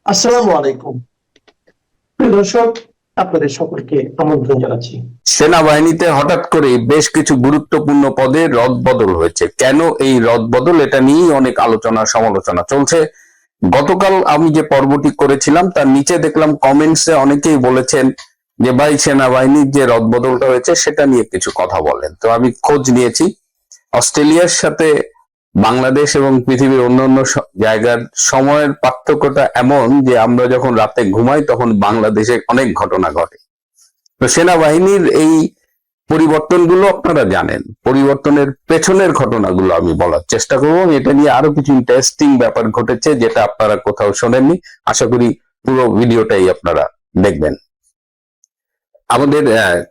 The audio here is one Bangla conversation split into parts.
আসসালামু আলাইকুম প্রিয় দর্শক, আপনাদের সকলকে আমন্ত্রণ জানাচ্ছি। সেনাবাহিনীতে হঠাৎ করে বেশ কিছু গুরুত্বপূর্ণ পদে রদবদল হয়েছে। কেন এই রদবদল, এটা নিয়েই অনেক আলোচনা সমালোচনা চলছে। গতকাল আমি যে পর্বটি করেছিলাম তার নিচে দেখলাম কমেন্টসে অনেকেই বলেছেন যে ভাই, সেনাবাহিনীর যে রদবদলটা হয়েছে সেটা নিয়ে কিছু কথা বলেন। তো আমি খোঁজ নিয়েছি। অস্ট্রেলিয়ার সাথে বাংলাদেশ এবং পৃথিবীর অন্যান্য জায়গার সময়ের পার্থক্যটা এমন যে আমরা যখন রাতে ঘুমাই তখন বাংলাদেশে অনেক ঘটনা ঘটে। তো সেনাবাহিনীর এই পরিবর্তনগুলো আপনারা জানেন, পরিবর্তনের পেছনের ঘটনাগুলো আমি বলার চেষ্টা করব। এটা নিয়ে আরো কিছু ইন্টারেস্টিং ব্যাপার ঘটেছে যেটা আপনারা কোথাও শোনেননি। আশা করি পুরো ভিডিওটাই আপনারা দেখবেন। আমাদের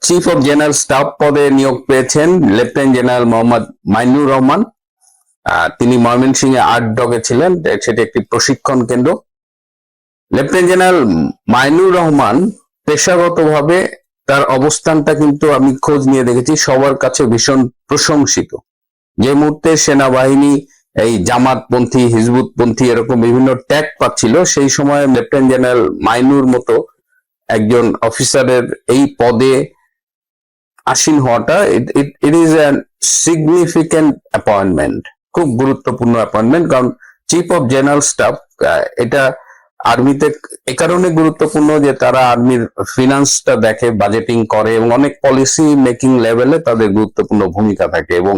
চিফ অফ জেনারেল স্টাফ পদে নিয়োগ পেয়েছেন লেফটেন্যান্ট জেনারেল মোহাম্মদ মাইনুর রহমান। তিনি ময়মনসিংহে আট ডগে ছিলেন, সেটি একটি প্রশিক্ষণ কেন্দ্র। লেফটেন্যান্ট জেনারেল মাইনুর রহমান পেশাগতভাবে তার অবস্থানটা কিন্তু আমি খোঁজ নিয়ে দেখেছি সবার কাছে ভীষণ প্রশংসিত। যে মুহূর্তে সেনাবাহিনী এই জামাতপন্থী, হিজবুতপন্থী এরকম বিভিন্ন ট্যাগ পাচ্ছিল, সেই সময় লেফটেন্যান্ট জেনারেল মাইনুর মতো একজন অফিসারের এই পদে আসীন হওয়াটা it is a significant appointment, খুব গুরুত্বপূর্ণ অ্যাপয়েন্টমেন্ট। কারণ চিফ অফ জেনারেল স্টাফ এটা আর্মিতে এ কারণে গুরুত্বপূর্ণ যে তারা আর্মির ফিনান্সটা দেখে, বাজেটিং করে এবং অনেক পলিসি মেকিং লেভেলে তাদের গুরুত্বপূর্ণ ভূমিকা থাকে। এবং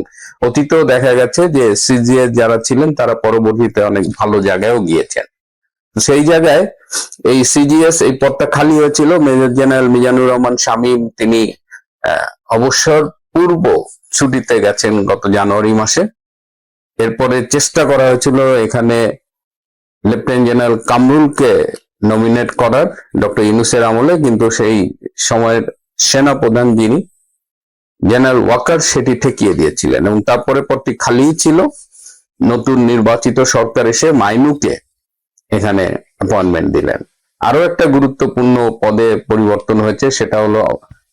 অতীতেও দেখা গেছে যে সিজিএস যারা ছিলেন তারা পরবর্তীতে অনেক ভালো জায়গায়ও গিয়েছেন। সেই জায়গায় এই সিজিএস এই পদটা খালি হয়েছিল। মেজর জেনারেল মিজানুর রহমান শামীম তিনি অবসর পূর্ব ছুটিতে গেছেন গত জানুয়ারি মাসে। এরপরে চেষ্টা করা হয়েছিল এখানে লেফটেন্যান্ট জেনারেল কামরুলকে নমিনেট করার ডক্টর ইউনূসের আমলে, কিন্তু সেই সময়ের সেনা প্রধান যিনি জেনারেল ওয়াকার সেটি ঠেকিয়ে দিয়েছিলেন এবং তারপরে পদটি খালিই ছিল। নতুন নির্বাচিত সরকার এসে মাইনুকে এখানে অ্যাপয়েন্টমেন্ট দিলেন। আরো একটা গুরুত্বপূর্ণ পদে পরিবর্তন হয়েছে, সেটা হলো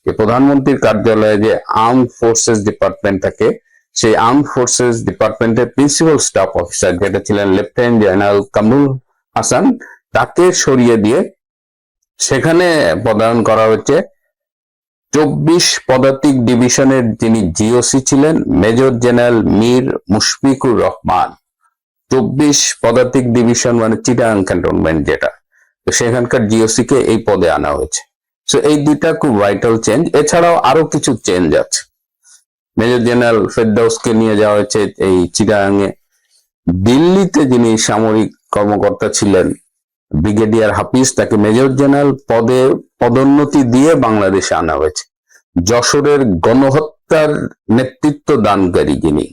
যে প্রধানমন্ত্রীর কার্যালয়ে যে আর্ম ফোর্সেস ডিপার্টমেন্ট থাকে, সেই আর্ম ফোর্সেস ডিপার্টমেন্টের প্রিন্সিপাল স্টাফ অফিসার যেটা ছিলেন লেফটেন্যান্ট জেনারেল কামরুল হাসান, তাকে সরিয়ে দিয়ে সেখানে পদায়ন করা হচ্ছে 24 পদাতিক ডিভিশনের যিনি জিওসি ছিলেন মেজর জেনারেল মীর মুশফিকুর রহমান। 24 পদাতিক ডিভিশন মানে চিটাগাং ক্যান্টনমেন্ট যেটা, তো সেখানকার জিওসি কে এই পদে আনা হয়েছে। তো এই দুইটা খুব ভাইটাল চেঞ্জ। এছাড়াও আরো কিছু চেঞ্জ আছে। মেজর জেনারেল ফেরদৌসকে নিয়ে যাওয়া হয়েছে এই চিটাগাং এ। দিল্লিতে যিনি সামরিক কর্মকর্তা ছিলেন ব্রিগেডিয়ার হাফিজ, তাকে মেজর জেনারেল পদে পদোন্নতি দিয়ে বাংলাদেশে আনা হয়েছে। যশোরের গণহত্যার নেতৃত্ব দানকারী যিনি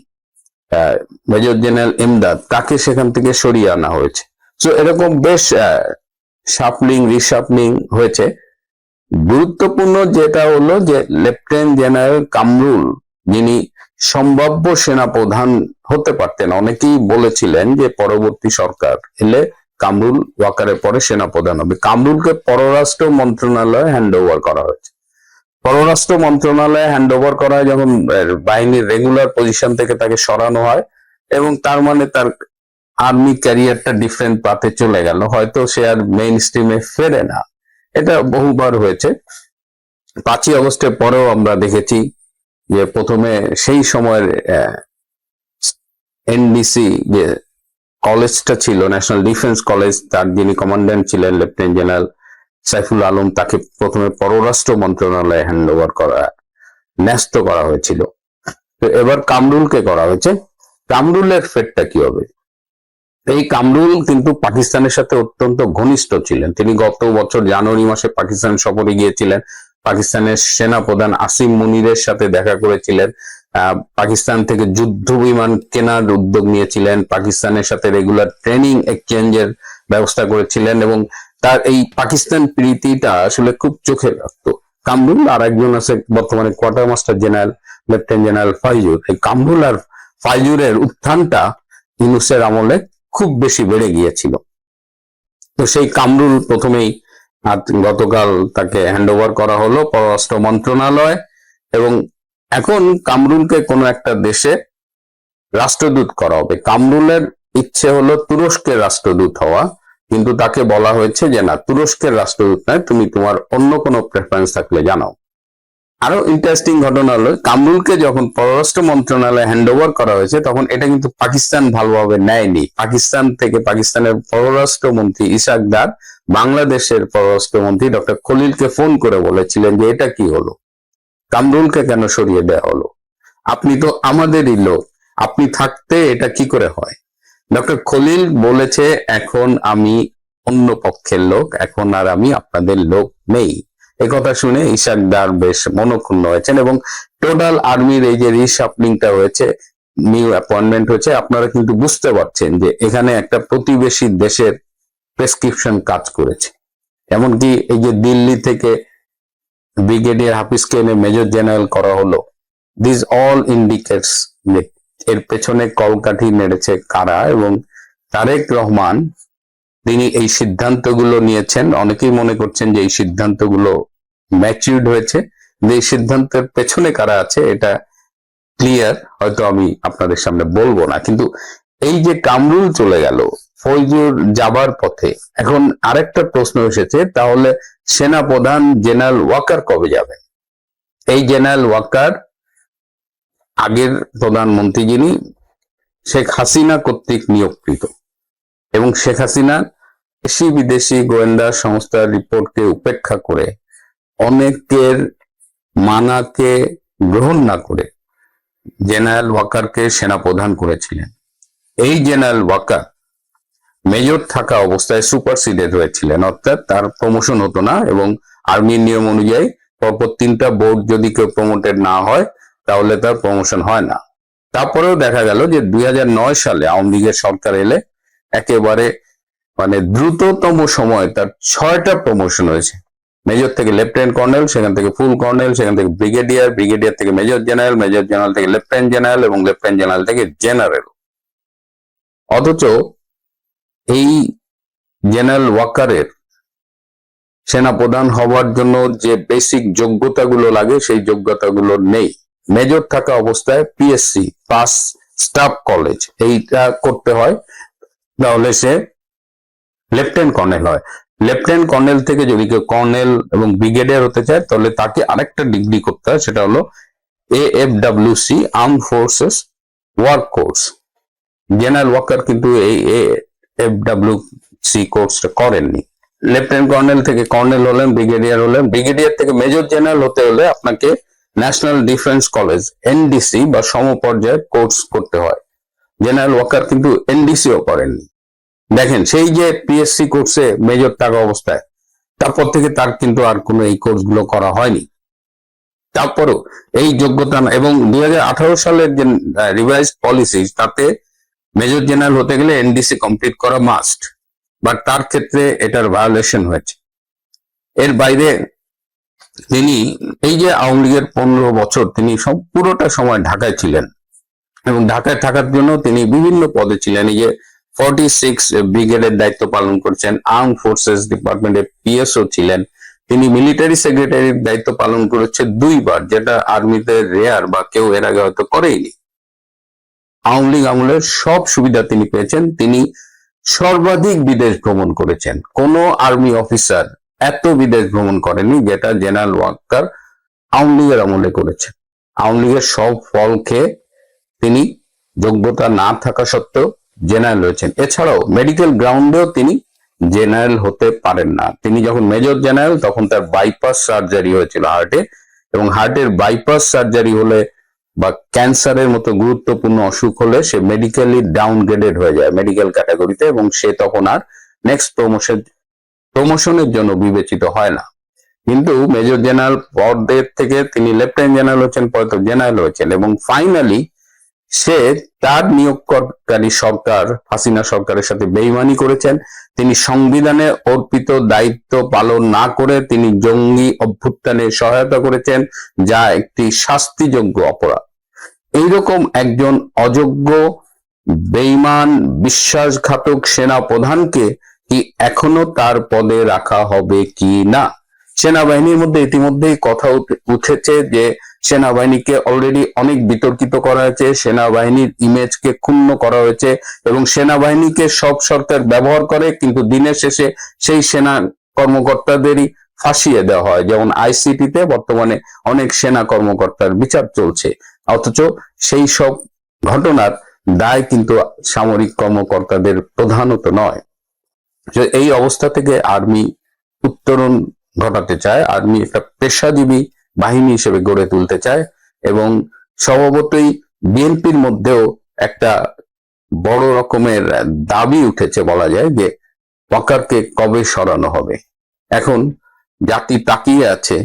মেজর জেনারেল ইমদাদ, তাকে সেখান থেকে সরিয়ে আনা হয়েছে। তো এরকম বেশ শাফলিং রিশাফলিং হয়েছে। গুরুত্বপূর্ণ যেটা হলো যে লেফটেন্যান্ট জেনারেল কামরুল যিনি সম্ভাব্য সেনাপ্রধান হতে পারতেন, অনেকেই বলেছিলেন যে পরবর্তী সরকার এলে কামরুল ওয়াকারের পরে সেনাপ্রধান হবে। কামরুলকে পররাষ্ট্র মন্ত্রণালয়ে হ্যান্ড ওভার করা হয়েছে। পররাষ্ট্র মন্ত্রণালয়ে হ্যান্ড ওভার করা হয় যখন বাহিনীর রেগুলার পজিশন থেকে তাকে সরানো হয়, এবং তার মানে তার আর্মি ক্যারিয়ারটা ডিফারেন্ট পাথে চলে গেল, হয়তো সে আর মেইন স্ট্রিমে ফেরে না। এটা বহুবার হয়েছে। 5ই আগস্টের পরেও আমরা দেখেছি যে প্রথমে সেই সময়ের এনডিসি যে কলেজটা ছিল, ন্যাশনাল ডিফেন্স কলেজ, তার যিনি কমান্ড্যান্ট ছিলেন লেফটেন্যান্ট জেনারেল সাইফুল আলম, তাকে প্রথমে পররাষ্ট্র মন্ত্রণালয়ে হ্যান্ড ওভার করা, ন্যস্ত করা হয়েছিল। তো এবার কামরুলকে করা হয়েছে। কামরুলের ফেটটা কি হবে? এই কামরুল কিন্তু পাকিস্তানের সাথে অত্যন্ত ঘনিষ্ঠ ছিলেন। তিনি গত বছর জানুয়ারি মাসে পাকিস্তান সফরে গিয়েছিলেন, পাকিস্তানের সেনা প্রধান আসিম মুনিরের সাথে দেখা করেছিলেন, পাকিস্তান থেকে যুদ্ধ বিমান কেনার উদ্যোগ নিয়েছিলেন, পাকিস্তানের সাথে রেগুলার ট্রেনিং এক্সচেঞ্জের ব্যবস্থা করেছিলেন, এবং তার এই পাকিস্তান প্রীতিটা আসলে খুব চোখে লাগতো। কামরুল আর একজন আছে বর্তমানে quarter master general lieutenant general Faizur. এই কামরুল আর ফাইজুরের উত্থানটা ইউনূসের আমলে খুব বেশি বেড়ে গিয়েছিল। তো সেই কামরুল প্রথমেই গতকাল তাকে হ্যান্ড ওভার করা হলো পররাষ্ট্র মন্ত্রণালয়, এবং এখন কামরুলকে কোনো একটা দেশে রাষ্ট্রদূত করা হবে। কামরুলের ইচ্ছে হলো তুরস্কের রাষ্ট্রদূত হওয়া, কিন্তু তাকে বলা হয়েছে যে না, তুরস্কের রাষ্ট্রদূত নয়, তুমি তোমার অন্য কোনো প্রেফারেন্স থাকলে জানাও। আরো ইন্টারেস্টিং ঘটনা হলো, কামরুলকে যখন পররাষ্ট্র মন্ত্রণালয়ে হ্যান্ড ওভার করা হয়েছে তখন এটা কিন্তু পাকিস্তান ভালোভাবে নেয়নি। পাকিস্তান থেকে পাকিস্তানের পররাষ্ট্রমন্ত্রী ইশাক দার বাংলাদেশের পররাষ্ট্রমন্ত্রী ডক্টর খলিলকে ফোন করে বলেছিলেন যে এটা কি হলো, কামরুলকে কেন সরিয়ে দেওয়া হলো, আপনি তো আমাদেরই লোক, আপনি থাকতে এটা কি করে হয়। ডক্টর খলিল বলেছে, এখন আমি অন্য পক্ষের লোক, এখন আর আমি আপনাদের লোক নেই। কথা শুনে ইশাক দার বেশ মনক্ষুণ্ণ হয়েছেন এবং টোটাল আর্মির এই যে রিশাফলিংটা হয়েছে, নিউ অ্যাপয়েন্টমেন্ট হয়েছে, আপনারা কিন্তু বুঝতে পারছেন যে এখানে একটা প্রতিবেশী দেশের প্রেসক্রিপশন কাজ করেছে। এমনকি এই যে দিল্লি থেকে ব্রিগেডিয়ার হাফিজকে এনে মেজর জেনারেল করা হলো, দিস অল ইন্ডিকেটস যে এর পেছনে কলকাঠি নেড়েছে কারা, এবং তারেক রহমান তিনি এই সিদ্ধান্তগুলো নিয়েছেন। অনেকেই মনে করছেন যে এই সিদ্ধান্তগুলো ম্যাচিউরড হয়েছে, যে এই সিদ্ধান্তের পেছনে কারা আছে এটা ক্লিয়ার হয়তো আমি আপনাদের সামনে বলবো না। কিন্তু এই যে কামরুল চলে গেল ফৈজুর যাবার পথে, এখন আরেকটা প্রশ্ন এসেছে, তাহলে সেনা প্রধান জেনারেল ওয়াকার কবে যাবে? এই জেনারেল ওয়াকার আগের প্রধানমন্ত্রী যিনি শেখ হাসিনা কর্তৃক নিয়োগকৃত, এবং শেখ হাসিনা দেশি বিদেশি গোয়েন্দা সংস্থার রিপোর্টকে উপেক্ষা করে, অনেকের মানাকে গ্রহণ না করে জেনারেল ওয়াকারকে সেনা প্রধান করেছিলেন। এই জেনারেল ওয়াকার মেজর থাকা অবস্থায় সুপারসিডেড হয়েছিলেন, অর্থাৎ তার প্রমোশন হতো না, এবং আর্মির নিয়ম অনুযায়ী পরপর 3টা বোর্ড যদি কেউ প্রমোটেড না হয় তাহলে তার প্রমোশন হয় না। তারপরেও দেখা গেল যে 2009 সালে আওয়ামী লীগের সরকার এলে একেবারে দ্রুততম সময় তার 6টা প্রমোশন হয়েছে। মেজর থেকে লেফটেন্যান্ট কর্নেল, সেখান থেকে ফুল কর্নেল, সেখান থেকে ব্রিগেডিয়ার, ব্রিগেডিয়ার থেকে মেজর জেনারেল, মেজর জেনারেল থেকে লেফটেন্যান্ট জেনারেল, এবং লেফটেন্যান্ট জেনারেল থেকে জেনারেল। অথচ এই জেনারেল ওয়াকারের সেনাপ্রধান হওয়ার জন্য যে বেসিক যোগ্যতাগুলো লাগে সেই যোগ্যতাগুলো নেই। মেজর থাকা অবস্থায় পিএসসি পাস স্টাফ কলেজ এইটা করতে হয়, তাহলে সে লেফটেন্যান্ট কর্নেল হয়। লেফটেন্যান্ট কর্নেল থেকে যদি কেউ কর্নেল এবং ব্রিগেডিয়ার হতে চায় তাহলে তাকে আরেকটা ডিগ্রি করতে হয়, সেটা হলো AFWC arm forces work course. General Walker কিন্তু এই AFWC কোর্সটা করেননি। লেফটেন্যান্ট কর্নেল থেকে কর্নেল হলেন, ব্রিগেডিয়ার হলেন, ব্রিগেডিয়ার থেকে মেজর জেনারেল হতে হলে আপনাকে ন্যাশনাল ডিফেন্স কলেজ NDC বা সমপর্যায়ের কোর্স করতে হয়। জেনারেল ওয়াকার কিন্তু NDCও করেননি। দেখেন, সেই যে পিএসসি কোর্সে মেজর থাকা অবস্থায়, তারপর থেকে তার কিন্তু আর কোনো এই কোর্সগুলো করা হয়নি। তারপরও এই যোগ্যতা না, এবং 2018 সালের যে রিভাইজড পলিসি তাতে মেজর জেনারেল হতে গেলে NDC কমপ্লিট করা মাস্ট, বাট তার ক্ষেত্রে এটার ভায়োলেশন হয়েছে। এর বাইরে তিনি এই যে আওয়ামী লীগের 15 বছর তিনি পুরোটা সময় ঢাকায় ছিলেন, এবং ঢাকায় থাকার জন্য তিনি বিভিন্ন পদে ছিলেন। এই যে 46 ব্রিগেডের দায়িত্ব পালন করছেন, আর্ম ফোর্সেস ডিপার্টমেন্টের PSO ছিলেন, তিনি মিলিটারি সেক্রেটারির দায়িত্ব পালন করেছে 2 বার, যেটা আর্মিতে রেয়ার বা কেউ এর আগে হয়তো করেইনি। আওয়ামী লীগ আমলের সব সুবিধা তিনি পেয়েছেন। তিনি সর্বাধিক বিদেশ ভ্রমণ করেছেন, কোন আর্মি অফিসার এত বিদেশ ভ্রমণ করেনি যেটা জেনারেল ওয়াকার আওয়ামী লীগের আমলে করেছেন। আওয়ামী লীগের সব ফল খেয়ে তিনি যোগ্যতা না থাকা সত্ত্বেও জেনারেল হয়েছেন। এছাড়াও মেডিকেল গ্রাউন্ডেও তিনি জেনারেল হতে পারেন না। তিনি যখন মেজর জেনারেল তখন তার বাইপাস সার্জারি হয়েছিল হার্টে, এবং হার্টের বাইপাস সার্জারি হলে বা ক্যান্সারের মতো গুরুত্বপূর্ণ অসুখ হলে সে মেডিকেলি ডাউনগ্রেডেড হয়ে যায় মেডিকেল ক্যাটাগরিতে, এবং সে তখন আর নেক্সট প্রমোশনের জন্য বিবেচিত হয় না। কিন্তু মেজর জেনারেল পদের থেকে তিনি লেফটেন্যান্ট জেনারেল হচ্ছেন, পরে তো জেনারেল হয়েছেন, এবং ফাইনালি সে তার নিয়োগকারী সরকার হাসিনা সরকারের সাথে বেইমানি করেছেন। তিনি সংবিধানে অর্পিত দায়িত্ব পালন না করে তিনি জঙ্গি অভ্যুত্থানে সহায়তা করেছেন, যা একটি শাস্তিযোগ্য অপরাধ। এইরকম একজন অযোগ্য, বেইমান, বিশ্বাসঘাতক সেনা প্রধানকে কি এখনো তার পদে রাখা হবে কি না? সেনাবাহিনীর মধ্যে ইতিমধ্যেই কথা উঠেছে যে সেনাবাহিনীকে অলরেডি অনেক বিতর্কিত করা হয়েছে, সেনাবাহিনীর ইমেজকে ক্ষুণ্ণ করা হয়েছে এবং সেনাবাহিনীকে সব সরকার ব্যবহার করে, কিন্তু দিনের শেষে সেই সেনা কর্মকর্তাদেরই ফাঁসিয়ে দেওয়া হয়। যেমন আইসিটিতে বর্তমানে অনেক সেনা কর্মকর্তার বিচার চলছে, অথচ সেই সব ঘটনার দায় কিন্তু সামরিক কর্মকর্তাদের প্রধানত নয়। এই অবস্থা থেকে আর্মি উত্তরণ ঘটাতে চায়, আর্মি একটা পেশাজীবী বাহিনী হিসেবে গড়ে তুলতে চায় এবং স্বভাবতই বিএনপির মধ্যেও একটা বড় রকমের দাবি উঠেছে বলা যায় যে ওয়াকারকে কবে সরানো হবে। এখন জাতি তাকিয়ে আছে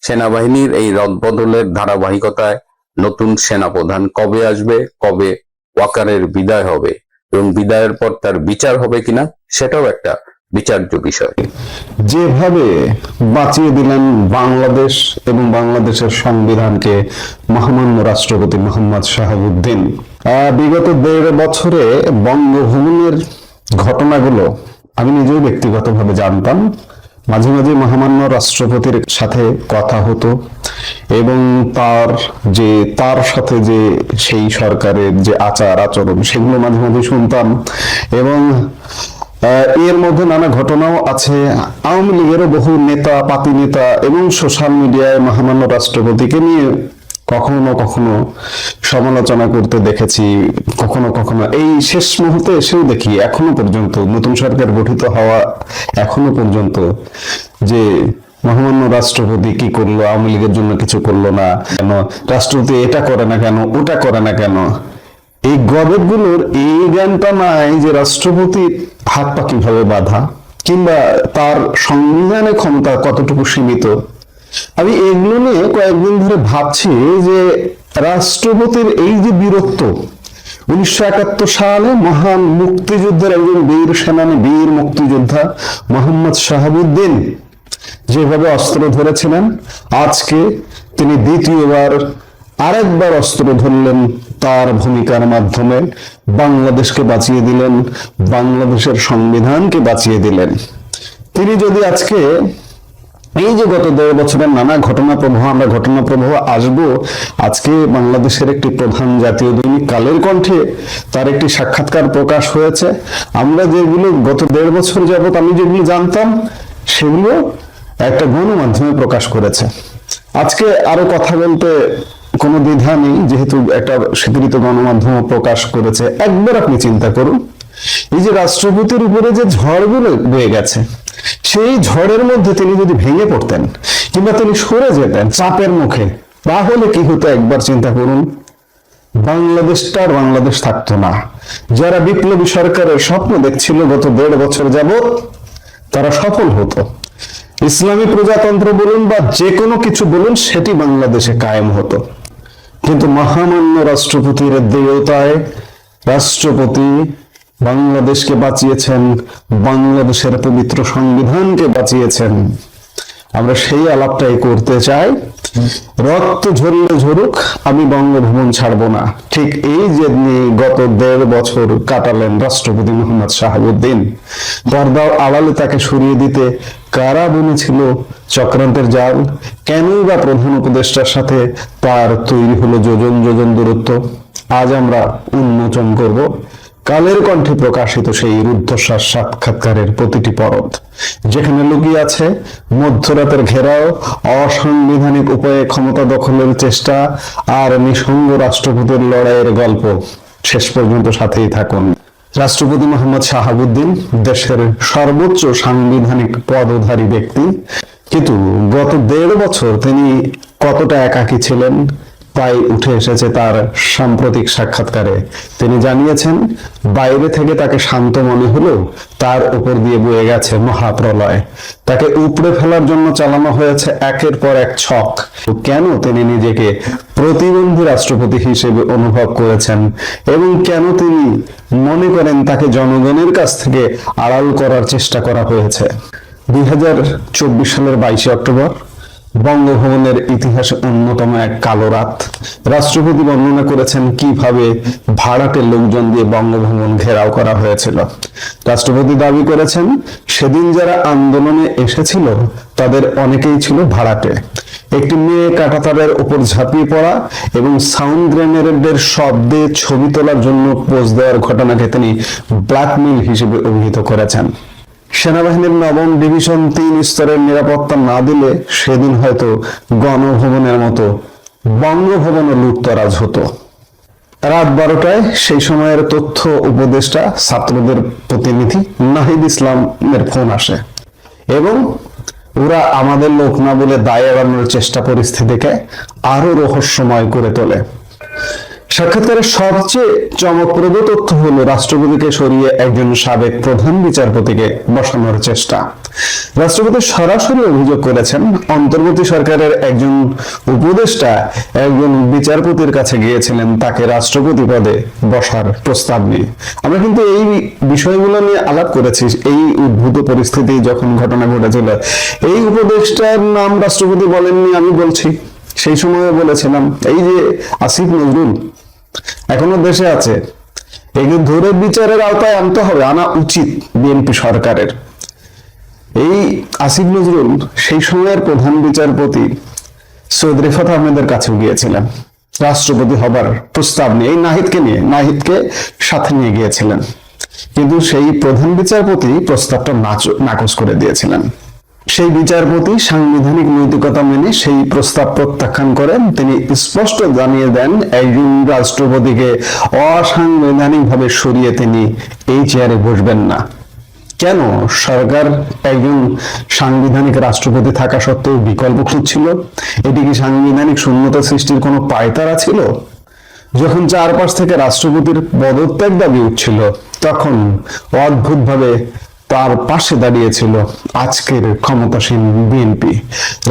সেনাবাহিনীর এই রদবদলের ধারাবাহিকতায় নতুন সেনাপ্রধান কবে আসবে, কবে ওয়াকারের বিদায় হবে এবং বিদায়ের পর তার বিচার হবে কিনা সেটাও একটা বিচার্য বিষয়। যেভাবে বাঁচিয়ে দিলেন বাংলাদেশ এবং বাংলাদেশের সংবিধানকে মহামান্য রাষ্ট্রপতি মোহাম্মদ শাহাবুদ্দিন, বিগত 1.5 বছরে বঙ্গভবনের ঘটনাগুলো আমি নিজেও ব্যক্তিগতভাবে জানতাম। মাঝে মাঝে মহামান্য রাষ্ট্রপতির সাথে কথা হতো এবং তার সাথে যে সেই সরকারের যে আচার আচরণ সেগুলো মাঝে মাঝে শুনতাম এবং এর মধ্যে নানা ঘটনাও আছে। আওয়ামী লীগেরও বহু নেতা, পাতি নেতা এবং সোশ্যাল মিডিয়ায় মহামান্য রাষ্ট্রপতিকে নিয়ে কখনো কখনো সমালোচনা করতে দেখেছি, কখনো কখনো এই শেষ মুহূর্তে এসেও দেখি এখনো পর্যন্ত নতুন সরকার গঠিত হওয়া এখনো পর্যন্ত যে মহামান্য রাষ্ট্রপতি কি করলো, আওয়ামী লীগের জন্য কিছু করলো না কেন, রাষ্ট্রপতি এটা করে না কেন, ওটা করে না কেন, এই গবেটগুলোর এই জ্ঞানটা নাই যে রাষ্ট্রপতির হাত পা কিভাবে বাঁধা কিংবা তার সংবিধানে ক্ষমতা কতটুকু সীমিত। আমি এগুলো নিয়ে কয়েকদিন ধরে ভাবছি যে রাষ্ট্রপতির এই যে বীরত্ব, 1971 সালে মহান মুক্তিযুদ্ধের একজন বীর সেনানী, বীর মুক্তিযোদ্ধা মোহাম্মদ শাহাবুদ্দিন যেভাবে অস্ত্র ধরেছিলেন, আজকে তিনি দ্বিতীয়বার আরেকবার অস্ত্র ধরলেন, তার ভূমিকার মাধ্যমে বাংলাদেশকে বাঁচিয়ে দিলেন, বাংলাদেশের সংবিধানকে বাঁচিয়ে দিলেন। তিনি যদি আজকে এই যে গত 1.5 বছরের নানা আমরা ঘটনা প্রবাহ আসবো, আজকে বাংলাদেশের একটি প্রধান জাতীয় দৈনিক কালের কণ্ঠে তার একটি সাক্ষাৎকার প্রকাশ হয়েছে। আমরা যেগুলো গত 1.5 বছর যাবত আমি যেগুলো জানতাম সেগুলো একটা গণমাধ্যমে প্রকাশ করেছে। আজকে আরো কথা বলতে কোনো দ্বিধা নেই, যেহেতু একটা স্বীকৃত গণমাধ্যম প্রকাশ করেছে। একবার আপনি চিন্তা করুন, এই যে রাষ্ট্রপতির উপরে যে ঝড়গুলো বয়ে গেছে, সেই ঝড়ের মধ্যে তিনি যদি ভেঙে পড়তেন কিংবা তিনি সরে যেতেন চাপের মুখে, তাহলে কি হতো একবার চিন্তা করুন। বাংলাদেশটার বাংলাদেশ থাকতো না। যারা বিপ্লবী সরকারের স্বপ্ন দেখছিল গত 1.5 বছর যাবত, তারা সফল হতো। ইসলামী প্রজাতন্ত্র বলুন বা যে কোনো কিছু বলুন, সেটি বাংলাদেশে কায়েম হতো। কিন্তু মহামান্য রাষ্ট্রপতির দেয়তায় রাষ্ট্রপতি বাংলাদেশকে বাঁচিয়েছেন, বাংলাদেশের পবিত্র সংবিধানকে বাঁচিয়েছেন। আমরা সেই আলাপটাই করতে চাই। রক্ত ঝরলে ঝরুক, আমি বঙ্গভবন ছাড়বো না, ঠিক এই যে গত 1.5 বছর কাটালেন রাষ্ট্রপতি মোহাম্মদ শাহাবুদ্দিন। পর্দার আড়ালে তাকে সরিয়ে দিতে কারা বুনেছিল চক্রান্তের জাল? কেনই বা প্রধান উপদেষ্টার সাথে তার তৈরি হলো যোজন যোজন দূরত্ব? আজ আমরা উন্মোচন করব কালের কণ্ঠে প্রকাশিত সেই রুদ্ধশ্বাস সাক্ষাৎকারের প্রতিটি পরত, যেখানে লুকিয়ে আছে মধ্যরাতের ঘেরাও, অসাংবিধানিক উপায়ে ক্ষমতা দখলের চেষ্টা আর নিঃসঙ্গ রাষ্ট্রপতির লড়াইয়ের গল্প। শেষ পর্যন্ত সাথেই থাকুন। রাষ্ট্রপতি মোহাম্মদ শাহাবুদ্দিন দেশের সর্বোচ্চ সাংবিধানিক পদধারী ব্যক্তি, কিন্তু গত 1.5 বছর তিনি কতটা একাকী ছিলেন তাই উঠে এসেছে তার সাম্প্রতিক সাক্ষাৎকারে। তিনি জানিয়েছেন, বাইরে থেকে তাকে শান্ত মনে হলেও তার উপর দিয়ে বয়ে গেছে মহাপ্রলয়। তাকে উপড়ে ফেলার জন্য চালানো হয়েছে একের পর এক ছক। কেন তিনি নিজেকে প্রতিবন্ধী রাষ্ট্রপতি হিসেবে অনুভব করেছেন এবং কেন তিনি মনে করেন তাকে জনগণের কাছ থেকে আড়াল করার চেষ্টা করা হয়েছে? 2024 সালের 22 অক্টোবর বঙ্গভবনের ইতিহাসে অন্যতম এক কালো রাত। রাষ্ট্রপতি বর্ণনা করেছেন কিভাবে ভাড়াটে লোকজন দিয়ে বঙ্গভবন ঘেরাও করা হয়েছিল। রাষ্ট্রপতি দাবি করেছেন, সেদিন যারা আন্দোলনে এসেছিল তাদের অনেকেই ছিল ভাড়াটে একটি মেয়ে কাঁটাতারের উপর ঝাঁপিয়ে পড়া এবং সাউন্ড গ্রেনেডের শব্দে ছবি তোলার জন্য পোজ দেওয়ার ঘটনাকে তিনি ব্ল্যাকমেইল হিসেবে অভিহিত করেছেন। সেনাবাহিনীর ৯ম ডিভিশন ৩ স্তরের নিরাপত্তা না দিলে সেদিন হয়তো গণভবনের মতো বঙ্গভবনও লুটতরাজ হতো। রাত 12টায় সেই সময়ের তথ্য উপদেষ্টা ছাত্রদের প্রতিনিধি নাহিদ ইসলামের ফোন আসে এবং ওরা আমাদের লোক না বলে দায় এড়ানোর চেষ্টা পরিস্থিতিকে আরো রহস্যময় করে তোলে। সাক্ষাৎকারের সবচেয়ে চমকপ্রদ তথ্য হলো রাষ্ট্রপতিকে সরিয়ে একজন সাবেক প্রধান বিচারপতিকে বসানোর চেষ্টা। রাষ্ট্রপতি সরাসরি অভিযোগ করেছেন অন্তর্বর্তী সরকারের একজন উপদেষ্টা একজন বিচারপতির কাছে গিয়েছিলেন তাকে রাষ্ট্রপতি পদে বসার প্রস্তাব নিয়ে। আমরা কিন্তু এই বিষয়গুলো নিয়ে আলাপ করেছি। এই উদ্ভূত পরিস্থিতি যখন ঘটনা ঘটেছিল, এই উপদেষ্টার নাম রাষ্ট্রপতি বলেননি, আমি বলছি। সেই সময়ে বলেছিলাম এই যে আসিফ নজরুল এখনো দেশে আছে, একে ধরে বিচারের আওতায় আনতে হবে, আনা উচিত বিএনপি সরকারের। এই আসিফ নজরুল সেই সময়ের প্রধান বিচারপতি সৈয়দ রিফাত আহমেদের কাছেও গিয়েছিলেন রাষ্ট্রপতি হবার প্রস্তাব নিয়ে, এই নাহিদকে সাথে নিয়ে গিয়েছিলেন, কিন্তু সেই প্রধান বিচারপতি প্রস্তাবটা নাকচ করে দিয়েছিলেন। সেই বিচারপতি সাংবিধানিক নৈতিকতা মেনে সেই প্রস্তাব প্রত্যাখ্যান করেন। তিনি স্পষ্ট জানিয়ে দেন একজন রাষ্ট্রপতিকে অসাংবিধানিকভাবে সরিয়ে তিনি এই চেয়ারে বসবেন না। কেন সরকার একজন সাংবিধানিক রাষ্ট্রপতি থাকা সত্ত্বেও বিকল্প খুঁজছিল? এটি কি সাংবিধানিক শূন্যতা সৃষ্টির কোনো পায়তারা ছিল? যখন চারপাশ থেকে রাষ্ট্রপতির পদত্যাগ দাবি উঠছিল তখন অদ্ভুতভাবে তার পাশে দাঁড়িয়েছিল আজকের ক্ষমতাসীন বিএনপি।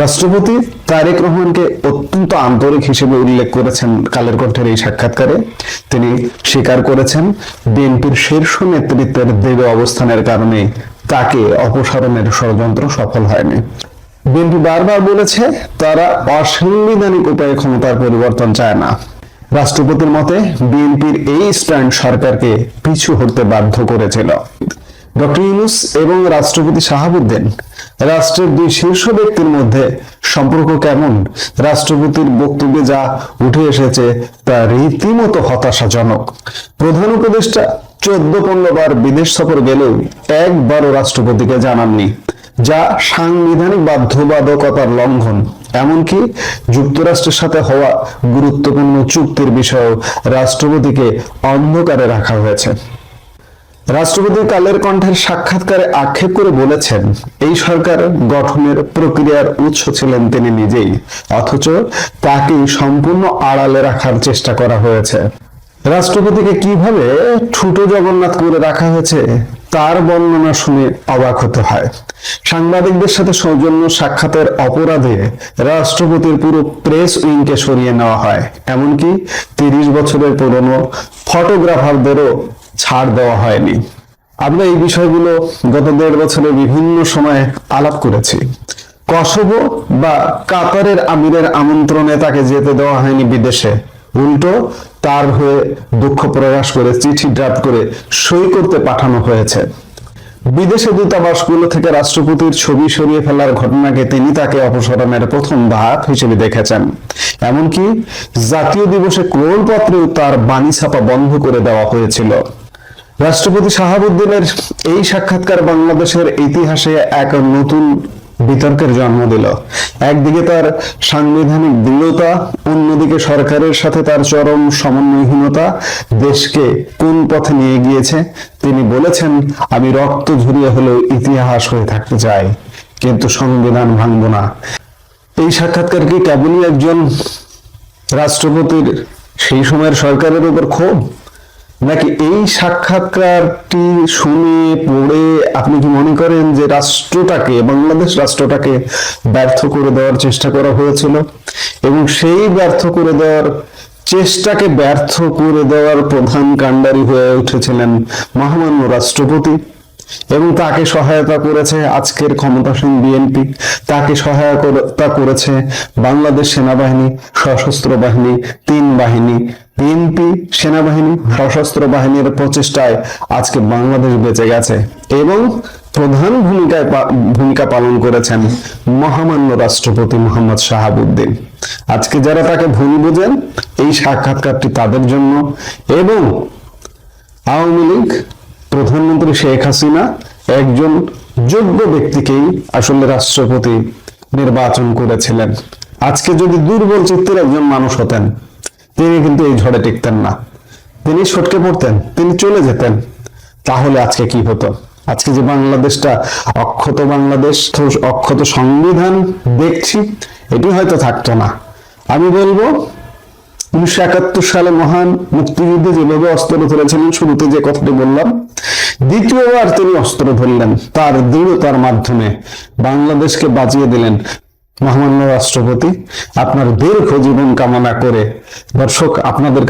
রাষ্ট্রপতি তারেক রহমানকে অত্যন্ত আন্তরিক হিসেবে উল্লেখ করেছেন কালের কণ্ঠের এই সাক্ষাৎকারে। তিনি স্বীকার করেছেন বিএনপির শীর্ষ নেতৃত্বের দৃঢ় অবস্থানের কারণে তাকে অপসারণের ষড়যন্ত্র সফল হয়নি। বিএনপি বারবার বলেছে তারা অসাংবিধানিক উপায়ে ক্ষমতার পরিবর্তন চায় না। রাষ্ট্রপতির মতে বিএনপির এই স্ট্যান্ড সরকারকে পিছু হটতে বাধ্য করেছিল। ডক্টর ইউনূস এবং রাষ্ট্রপতি শাহাবুদ্দিন রাষ্ট্রের দুই শীর্ষ ব্যক্তির মধ্যে সম্পর্ক কেমন? রাষ্ট্রপতির বক্তব্যে যা উঠে এসেছে তা রীতিমতো হতাশাজনক। প্রধান উপদেষ্টা 14-15 বার বিদেশ সফর গেলেও একবারও রাষ্ট্রপতিকে জানাননি, যা সাংবিধানিক বাধ্যবাধকতার লঙ্ঘন। এমনকি যুক্তরাষ্ট্রের সাথে হওয়া গুরুত্বপূর্ণ চুক্তির বিষয়েও রাষ্ট্রপতিকে অন্ধকারে রাখা হয়েছে। রাষ্ট্রপতি কালের কণ্ঠের সাক্ষাৎকারে আক্ষেপ করে বলেছেন এই সরকার গঠনের প্রক্রিয়ার উৎস ছিলেন তিনি নিজেই, অথচ তাকে সম্পূর্ণ আড়ালে রাখার চেষ্টা করা হয়েছে। রাষ্ট্রপতিকে কিভাবে ঠুটো জগন্নাথ করে রাখা হয়েছে তার বর্ণনা শুনে অবাক হতে হয়। সাংবাদিকদের সাথে সৌজন্য সাক্ষাতের অপরাধে রাষ্ট্রপতির পুরো প্রেস উইংকে সরিয়ে নেওয়া হয়, এমনকি 30 বছরের পুরনো ফটোগ্রাফারদেরও ছাড় দেওয়া হয়নি। আমরা এই বিষয়গুলো গত 1.5 বছরে বিভিন্ন সময়ে আলাপ করেছি। কসোভো বা কাতারের আমিরের আমন্ত্রণে তাকে যেতে দেওয়া হয়নি বিদেশে, উল্টো তার হয়ে দুঃখ প্রকাশ করে চিঠি ড্রাফট করে সই করতে পাঠানো হয়েছে। বিদেশে দূতাবাসগুলো থেকে রাষ্ট্রপতির ছবি সরিয়ে ফেলার ঘটনাকে তিনি তাকে অপসারণের প্রথম ধাপ হিসেবে দেখেছেন। এমনকি জাতীয় দিবসে ক্রোড়পত্রেও তার বাণী ছাপা বন্ধ করে দেওয়া হয়েছিল। রাষ্ট্রপতি শাহাবুদ্দিনের এই সাক্ষাৎকার বাংলাদেশের ইতিহাসে এক নতুন বিতর্কের জন্ম দিল। একদিকে তার সাংবিধানিক দৃঢ়তা, অন্যদিকে সরকারের সাথে তার চরম সমন্বয়হীনতা দেশকে কোন পথে নিয়ে গিয়েছে। তিনি বলেছেন, আমি রক্ত ঝরিয়ে হলেও ইতিহাস হয়ে থাকতে চাই, কিন্তু সংবিধান ভাঙব না। এই সাক্ষাৎকার কি কেবলই একজন রাষ্ট্রপতির সেই সময়ের সরকারের উপর ক্ষোভ, নাকি এই সাক্ষাৎকারটি শুনে পড়ে আপনি কি মনে করেন যে রাষ্ট্রটাকে, বাংলাদেশ রাষ্ট্রটাকে ব্যর্থ করে দেওয়ার চেষ্টা করা হয়েছিল এবং সেই ব্যর্থ করে দেওয়ার চেষ্টাকে ব্যর্থ করে দেওয়ার প্রধান কাণ্ডারি হয়ে উঠেছিলেন মহামান্য রাষ্ট্রপতি এবং তাকে সহায়তা করেছে আজকের ক্ষমতাসীন বিএনপি, তাকে সহায়তা করেছে বাংলাদেশ সেনাবাহিনী, সশস্ত্র বাহিনী, 3 বাহিনী। বিএনপি, সেনাবাহিনী, সশস্ত্র বাহিনীর প্রচেষ্টায় আজকে বাংলাদেশ বেঁচে গেছে এবং প্রধান ভূমিকা পালন করেছেন মহামান্য রাষ্ট্রপতি মোহাম্মদ শাহাবুদ্দিন। আজকে যারা তাকে ভুল বোঝেন, এই সাক্ষাৎকারটি তাদের জন্য। এবং আওয়ামী লীগ, প্রধানমন্ত্রী শেখ হাসিনা একজন যোগ্য ব্যক্তিকেই আসলে রাষ্ট্রপতি নির্বাচন করেছিলেন। আজকে যদি দুর্বল চিত্তের একজন মানুষ হতেন, তিনি কিন্তু এই ঝড়ে টিকতেন না, তিনি সটকে পড়তেন, তিনি চলে যেতেন। তাহলে আজকে কি হতো? আজকে যে বাংলাদেশটা অক্ষত বাংলাদেশ, অক্ষত সংবিধান দেখছি, এটি হয়তো থাকতো না। আমি বলবো 1971 সালে মহান মুক্তিযুদ্ধে যেভাবে অস্ত্র ধরেছিলেন, শুরুতে যে কথাটি বললাম, দ্বিতীয়বার তিনি অস্ত্র ধরলেন, তার দৃঢ়তার মাধ্যমে বাংলাদেশকে বাঁচিয়ে দিলেন মহামান্য রাষ্ট্রপতি। আপনার দীর্ঘ জীবন কামনা করে দর্শক, আপনাদের